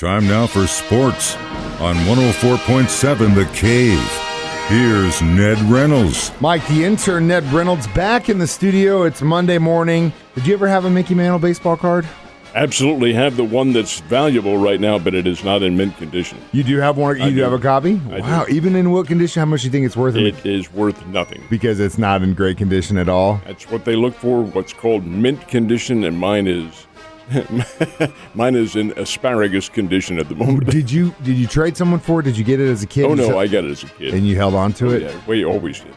Time now for sports on 104.7 The Cave. Here's Ned Reynolds. Mike, the intern, Ned Reynolds, back in the studio. It's Monday morning. Did you ever have a Mickey Mantle baseball card? Absolutely have the one that's valuable right now, but it is not in mint condition. You do have one? You do have a copy? Wow. Even in what condition? How much do you think it's worth? It is worth nothing. Because it's not in great condition at all? That's what they look for, what's called mint condition, and mine is in asparagus condition at the moment. Did you trade someone for it? Did you get it as a kid? Oh, no, I got it as a kid. And you held on to it? Yeah, we always did.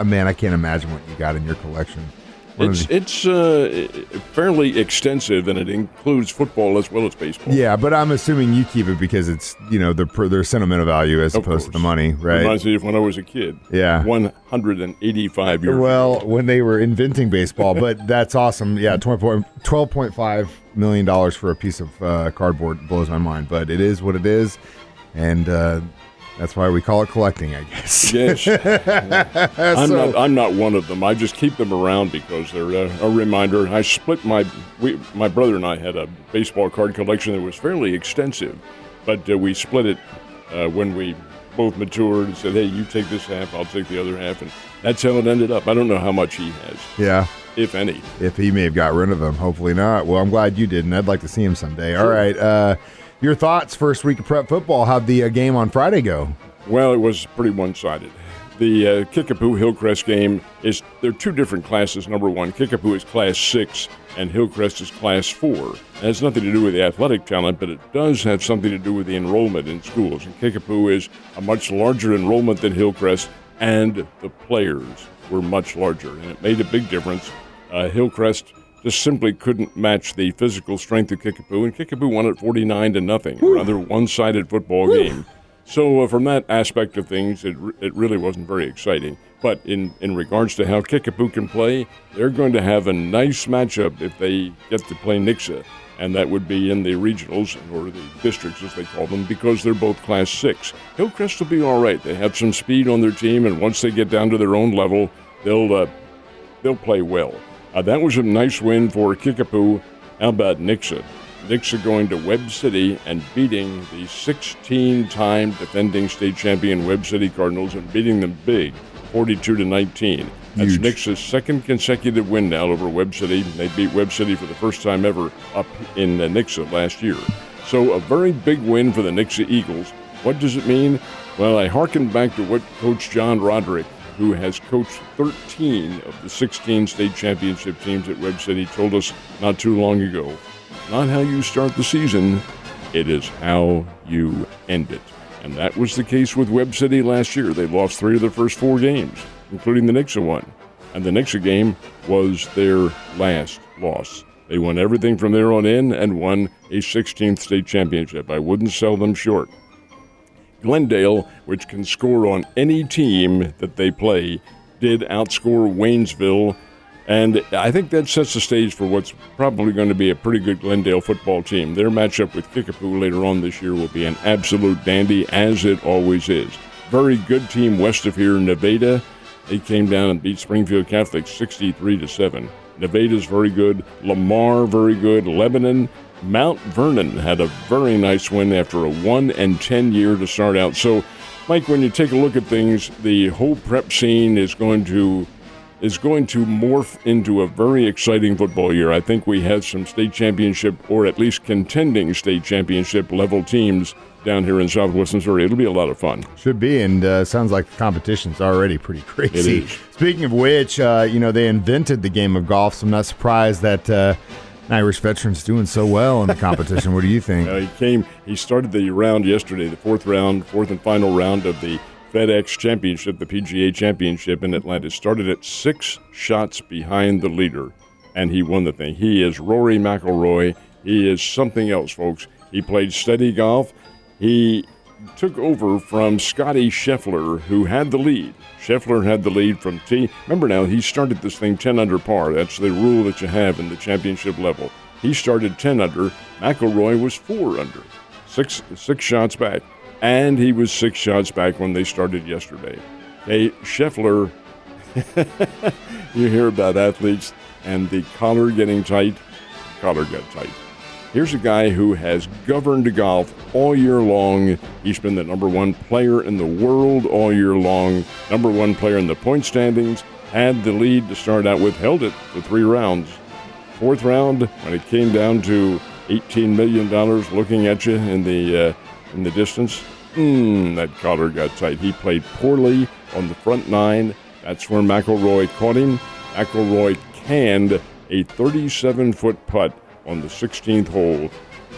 Man, I can't imagine what you got in your collection. It's fairly extensive, and it includes football as well as baseball. Yeah, but I'm assuming you keep it because it's, their sentimental value as opposed to the money, right? Reminds me of when I was a kid. Yeah. 185 years Well, ago. when they were inventing baseball, but that's awesome. Yeah, $12.5 million for a piece of cardboard blows my mind, but it is what it is, and that's why we call it collecting, I guess. Yes. I'm not one of them. I just keep them around because they're a reminder. I split my brother and I had a baseball card collection that was fairly extensive, but we split it when we both matured and said, hey, you take this half, I'll take the other half, and that's how it ended up. I don't know how much he has. Yeah. If any. If he may have got rid of them. Hopefully not. Well, I'm glad you didn't. I'd like to see him someday. Sure. All right. Your thoughts first week of prep football. How'd the game on Friday go? Well, it was pretty one-sided. The Kickapoo-Hillcrest game they're two different classes. Number one, Kickapoo is Class 6 and Hillcrest is Class 4. It has nothing to do with the athletic talent, but it does have something to do with the enrollment in schools. And Kickapoo is a much larger enrollment than Hillcrest, and the players were much larger, and it made a big difference. Hillcrest just simply couldn't match the physical strength of Kickapoo, and Kickapoo won it 49-0, a rather one-sided football game. So from that aspect of things, it really wasn't very exciting. But in regards to how Kickapoo can play, they're going to have a nice matchup if they get to play Nixa, and that would be in the regionals, or the districts as they call them, because they're both Class 6. Hillcrest will be all right. They have some speed on their team, and once they get down to their own level, they'll play well. That was a nice win for Kickapoo. How about Nixa? Nixa going to Webb City and beating the 16-time defending state champion Webb City Cardinals and beating them big, 42-19. That's Nixa's second consecutive win now over Webb City. They beat Webb City for the first time ever up in Nixa last year. So a very big win for the Nixa Eagles. What does it mean? Well, I hearken back to what Coach John Roderick, who has coached 13 of the 16 state championship teams at Webb City, told us not too long ago. Not how you start the season, it is how you end it. And that was the case with Webb City last year. They lost 3 of their first 4 games, including the Nixa one. And the Nixa game was their last loss. They won everything from there on in and won a 16th state championship. I wouldn't sell them short. Glendale, which can score on any team that they play, did outscore Waynesville, and I think that sets the stage for what's probably going to be a pretty good Glendale football team. Their matchup with Kickapoo later on this year will be an absolute dandy, as it always is. Very good team west of here, Nevada. They came down and beat Springfield Catholic 63-7. Nevada's very good. Lamar, very good. Lebanon. Mount Vernon had a very nice win after a 1-10 year to start out. So, Mike, when you take a look at things, the whole prep scene is going to morph into a very exciting football year. I think we have some state championship, or at least contending state championship level teams down here in Southwest Missouri. It'll be a lot of fun. Should be, and sounds like the competition's already pretty crazy. It is. Speaking of which, they invented the game of golf, so I'm not surprised that an Irish veteran's doing so well in the competition. What do you think? He started the round yesterday, the fourth and final round of the FedEx Championship, the PGA Championship in Atlanta. Started at 6 shots behind the leader, and he won the thing. He is Rory McIlroy. He is something else, folks. He played steady golf. He took over from Scotty Scheffler, who had the lead. Scheffler had the lead from tee. Remember now, he started this thing 10 under par. That's the rule that you have in the championship level. He started 10 under. McIlroy was 4 under. Six shots back. And he was 6 shots back when they started yesterday. Hey, Scheffler, you hear about athletes and the collar getting tight. Collar got tight. Here's a guy who has governed golf all year long. He's been the number one player in the world all year long, number one player in the point standings, had the lead to start out with, held it for 3 rounds. 4th round, when it came down to $18 million looking at you in the distance, that collar got tight. He played poorly on the front 9. That's where McIlroy caught him. McIlroy canned a 37-foot putt on the 16th hole.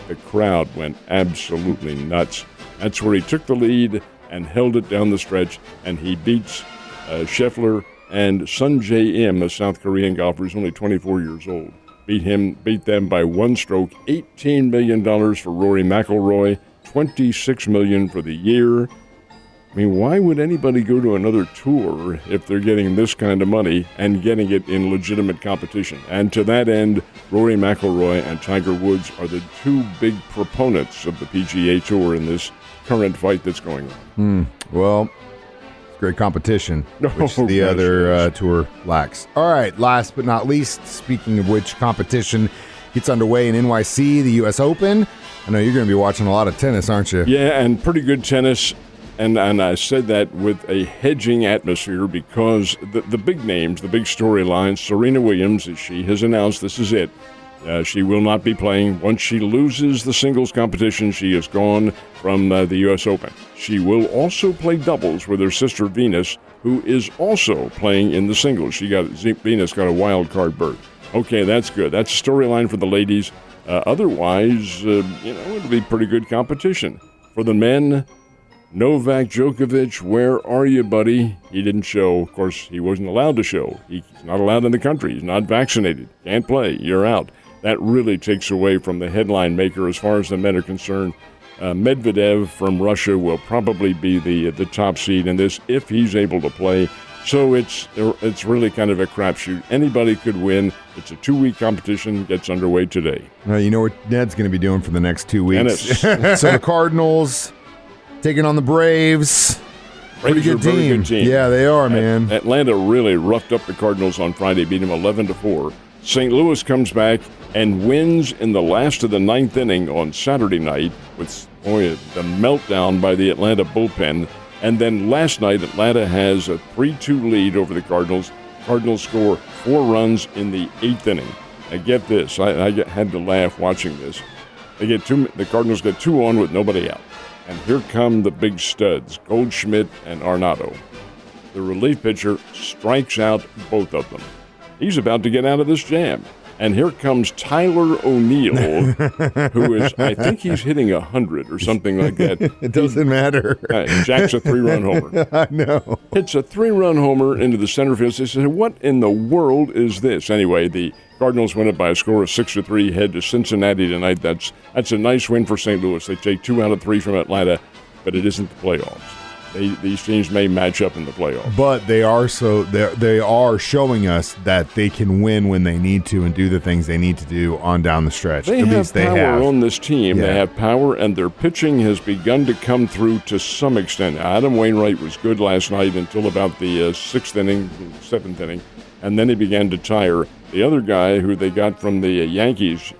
The crowd went absolutely nuts. That's where he took the lead and held it down the stretch, and he beats Scheffler and Sun Jae-im, a South Korean golfer who's only 24 years old. Beat them by 1 stroke. $18 million for Rory McIlroy, $26 million for the year. I mean, why would anybody go to another tour if they're getting this kind of money and getting it in legitimate competition? And to that end, Rory McIlroy and Tiger Woods are the 2 big proponents of the PGA Tour in this current fight that's going on. Well, it's great competition, which the other tour lacks. All right, last but not least, speaking of which, competition gets underway in NYC, the U.S. Open. I know you're going to be watching a lot of tennis, aren't you? Yeah, and pretty good tennis. And I said that with a hedging atmosphere because the big names, the big storylines, Serena Williams, as she has announced, this is it. She will not be playing. Once she loses the singles competition, she is gone from the U.S. Open. She will also play doubles with her sister Venus, who is also playing in the singles. Venus got a wild card berth. Okay, that's good. That's a storyline for the ladies. Otherwise, it'll be pretty good competition. For the men, Novak Djokovic, where are you, buddy? He didn't show. Of course, he wasn't allowed to show. He's not allowed in the country. He's not vaccinated. Can't play. You're out. That really takes away from the headline maker as far as the men are concerned. Medvedev from Russia will probably be the top seed in this if he's able to play. So it's really kind of a crapshoot. Anybody could win. It's a 2-week competition. Gets underway today. You know what Ned's going to be doing for the next 2 weeks. Tennis. So the Cardinals taking on the Braves. Pretty good team. Yeah, they are, man. Atlanta really roughed up the Cardinals on Friday, beat them 11-4. St. Louis comes back and wins in the last of the 9th inning on Saturday night with the meltdown by the Atlanta bullpen. And then last night, Atlanta has a 3-2 lead over the Cardinals. Cardinals score 4 runs in the 8th inning. Now get this, I had to laugh watching this. The Cardinals get 2 on with nobody out. And here come the big studs, Goldschmidt and Arenado. The relief pitcher strikes out both of them. He's about to get out of this jam. And here comes Tyler O'Neill, who is, I think he's hitting 100 or something like that. It doesn't matter. Jacks a 3-run homer. I know. Hits a 3-run homer into the center field. They said, what in the world is this? Anyway, the Cardinals win it by a score of 6-3, head to Cincinnati tonight. That's a nice win for St. Louis. They take 2 out of 3 from Atlanta, but it isn't the playoffs. These teams may match up in the playoffs. But they are showing us that they can win when they need to and do the things they need to do on down the stretch. They have power on this team. Yeah. They have power, and their pitching has begun to come through to some extent. Adam Wainwright was good last night until about the 6th inning, 7th inning, and then he began to tire. The other guy who they got from the Yankees,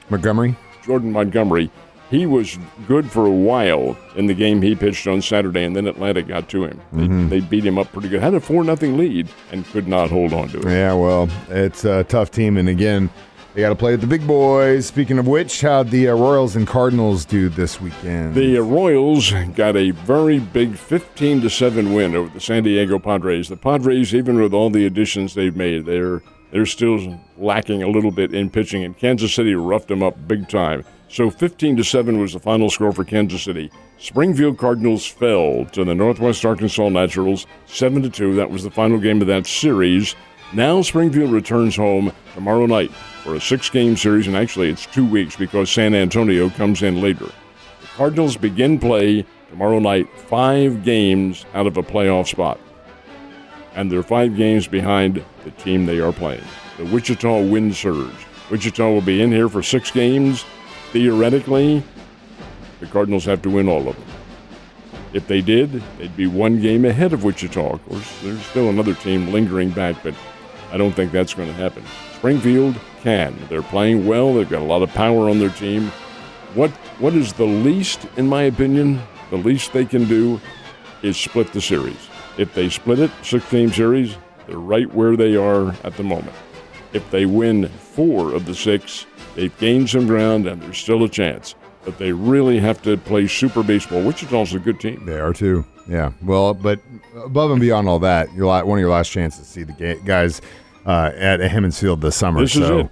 Jordan Montgomery, he was good for a while in the game he pitched on Saturday, and then Atlanta got to him. They beat him up pretty good. Had a 4-0 lead and could not hold on to it. Yeah, well, it's a tough team, and again, they got to play with the big boys. Speaking of which, how'd the Royals and Cardinals do this weekend? The Royals got a very big 15-7 win over the San Diego Padres. The Padres, even with all the additions they've made, they're still lacking a little bit in pitching, and Kansas City roughed them up big time. So 15-7 was the final score for Kansas City. Springfield Cardinals fell to the Northwest Arkansas Naturals 7-2. That was the final game of that series. Now Springfield returns home tomorrow night for a 6-game series, and actually it's 2 weeks because San Antonio comes in later. The Cardinals begin play tomorrow night 5 games out of a playoff spot. And they're 5 games behind the team they are playing, the Wichita Wind Surge. Wichita will be in here for 6 games. Theoretically, the Cardinals have to win all of them. If they did, they'd be 1 game ahead of Wichita. Of course, there's still another team lingering back, but I don't think that's going to happen. Springfield can. They're playing well. They've got a lot of power on their team. What is the least, in my opinion, the least they can do is split the series. If they split it, 6-game series, they're right where they are at the moment. If they win 4 of the 6, they've gained some ground and there's still a chance. But they really have to play super baseball. Wichita's a good team. They are too. Yeah. Well, but above and beyond all that, one of your last chances to see the guys at Hammons Field this summer. This is it.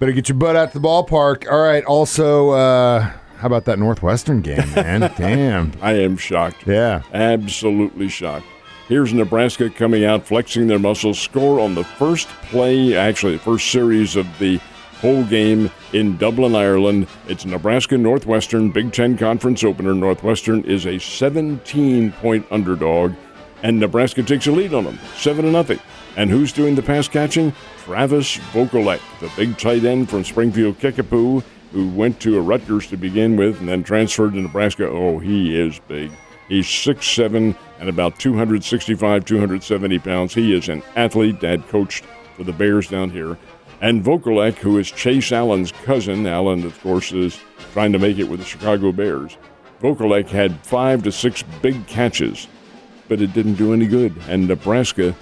Better get your butt out to the ballpark. All right. Also, how about that Northwestern game, man? Damn. I am shocked. Yeah. Absolutely shocked. Here's Nebraska coming out, flexing their muscles, score on the first play, actually the first series of the whole game in Dublin, Ireland. It's Nebraska-Northwestern, Big Ten Conference opener. Northwestern is a 17-point underdog, and Nebraska takes a lead on them, 7-0. And who's doing the pass catching? Travis Vokolek, the big tight end from Springfield Kickapoo, who went to Rutgers to begin with and then transferred to Nebraska. Oh, he is big. He's 6'7" and about 265, 270 pounds. He is an athlete. Dad coached for the Bears down here. And Vokolek, who is Chase Allen's cousin. Allen, of course, is trying to make it with the Chicago Bears. Vokolek had 5 to 6 big catches, but it didn't do any good. And Nebraska,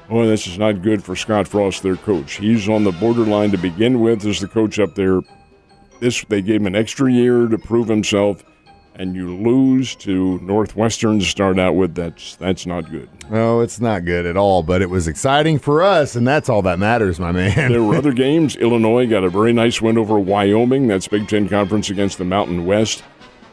this is not good for Scott Frost, their coach. He's on the borderline to begin with as the coach up there. They gave him an extra year to prove himself, and you lose to Northwestern to start out with. That's not good. No, it's not good at all, but it was exciting for us, and that's all that matters, my man. There were other games. Illinois got a very nice win over Wyoming. That's Big Ten Conference against the Mountain West.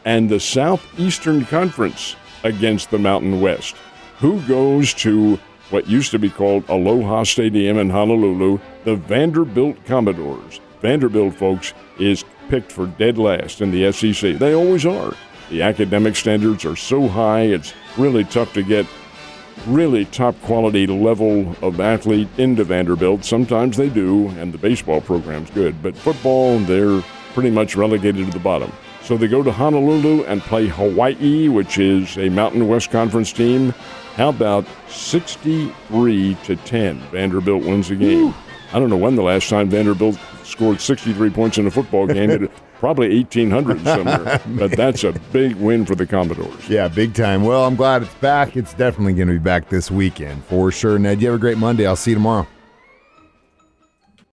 And the Southeastern Conference against the Mountain West. Who goes to what used to be called Aloha Stadium in Honolulu? The Vanderbilt Commodores. Vanderbilt, folks, is picked for dead last in the SEC. They always are. The academic standards are so high, it's really tough to get really top quality level of athlete into Vanderbilt. Sometimes they do, and the baseball program's good. But football, they're pretty much relegated to the bottom. So they go to Honolulu and play Hawaii, which is a Mountain West Conference team. How about 63-10? Vanderbilt wins the game. Woo. I don't know when the last time Vanderbilt scored 63 points in a football game. Probably 1,800 somewhere. But that's a big win for the Commodores. Yeah, big time. Well, I'm glad it's back. It's definitely going to be back this weekend for sure. Ned, you have a great Monday. I'll see you tomorrow.